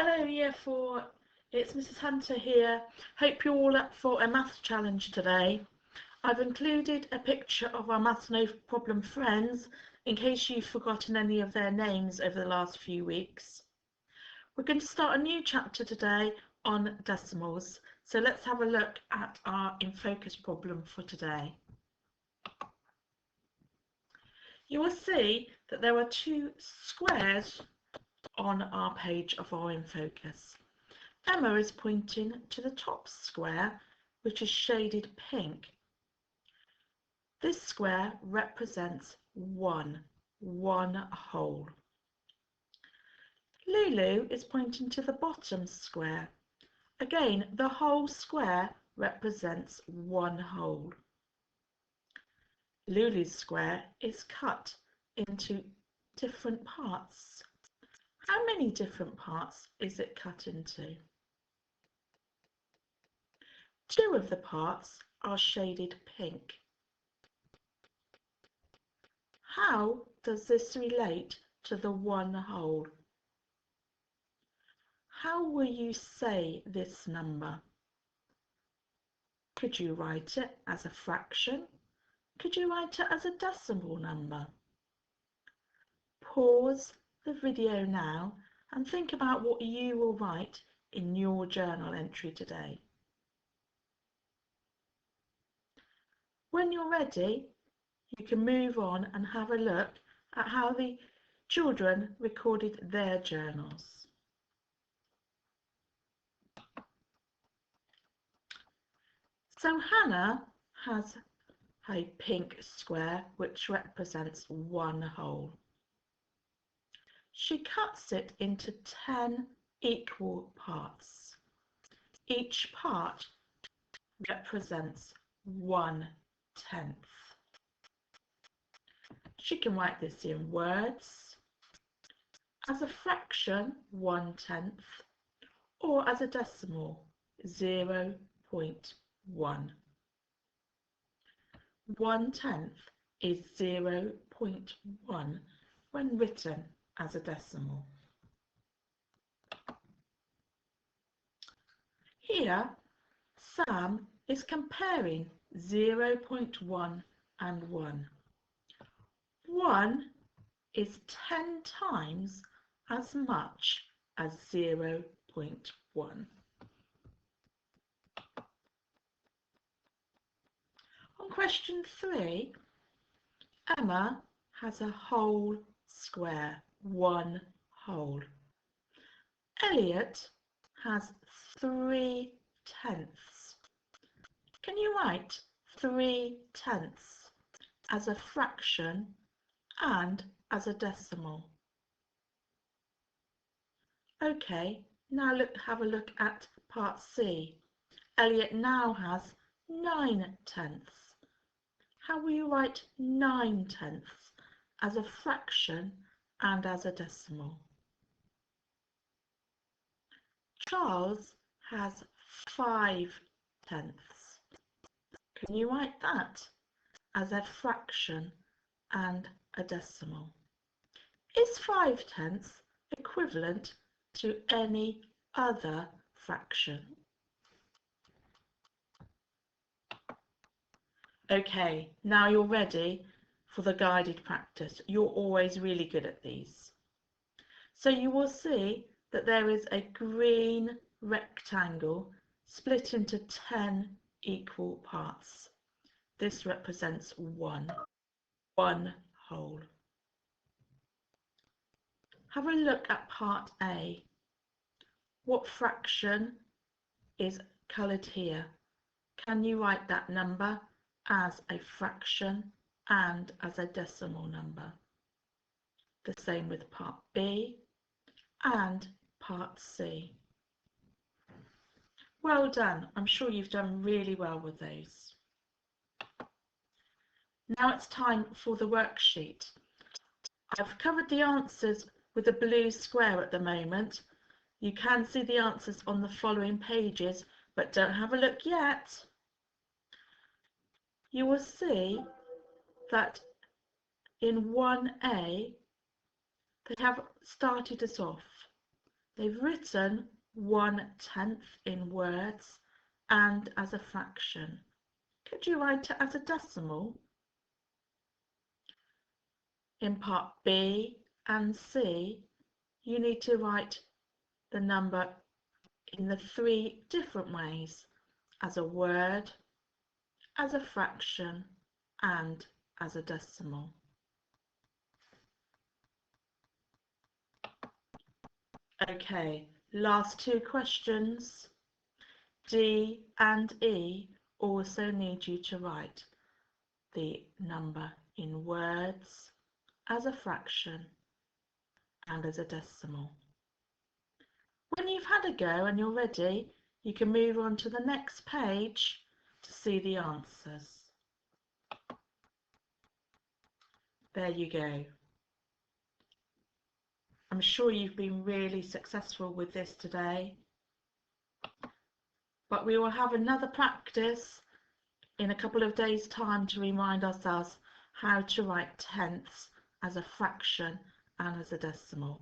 Hello, Year 4. It's Mrs. Hunter here. Hope you're all up for a maths challenge today. I've included a picture of our Maths No Problem friends in case you've forgotten any of their names over the last few weeks. We're going to start a new chapter today on decimals. So let's have a look at our In Focus problem for today. You will see that there are two squares on our page of our In Focus. Emma is pointing to the top square, which is shaded pink. This square represents one whole. Lulu is pointing to the bottom square. Again, the whole square represents one whole. Lulu's square is cut into different parts. How many different parts is it cut into? Two of the parts are shaded pink. How does this relate to the one whole? How will you say this number? Could you write it as a fraction? Could you write it as a decimal number? Pause the video now and think about what you will write in your journal entry today. When you're ready, you can move on and have a look at how the children recorded their journals. So Hannah has a pink square which represents one whole. She cuts it into 10 equal parts. Each part represents 1/10. She can write this in words, as a fraction 1/10, or as a decimal 0.1. 1/10 is 0.1 when written as a decimal. Here, Sam is comparing 0.1 and 1. 1 is 10 times as much as 0.1. On question 3, Emma has a whole square, one whole. Elliot has 3/10. Can you write 3/10 as a fraction and as a decimal? Okay, now have a look at part C. Elliot now has 9/10. How will you write 9/10 as a fraction and as a decimal? Charles has 5/10. Can you write that as a fraction and a decimal? Is 5/10 equivalent to any other fraction? Okay, now you're ready for the guided practice. You're always really good at these. So you will see that there is a green rectangle split into 10 equal parts. This represents one whole. Have a look at part A. What fraction is coloured here? Can you write that number as a fraction and as a decimal number? The same with part B and part C. Well done. I'm sure you've done really well with those. Now it's time for the worksheet. I've covered the answers with a blue square at the moment. You can see the answers on the following pages, but don't have a look yet. You will see that in 1A, they have started us off They've written 1/10 in words and as a fraction. Could you write it as a decimal? In part B and C, you need to write the number in the 3 different ways: as a word, as a fraction, and as a decimal. Okay, last 2 questions. D and E also need you to write the number in words, as a fraction, and as a decimal. When you've had a go and you're ready, you can move on to the next page to see the answers. There you go. I'm sure you've been really successful with this today, but we will have another practice in a couple of days' time to remind ourselves how to write tenths as a fraction and as a decimal.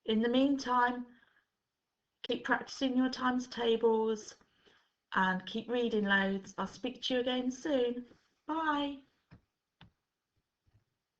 In the meantime, keep practicing your times tables and keep reading loads. I'll speak to you again soon. Bye.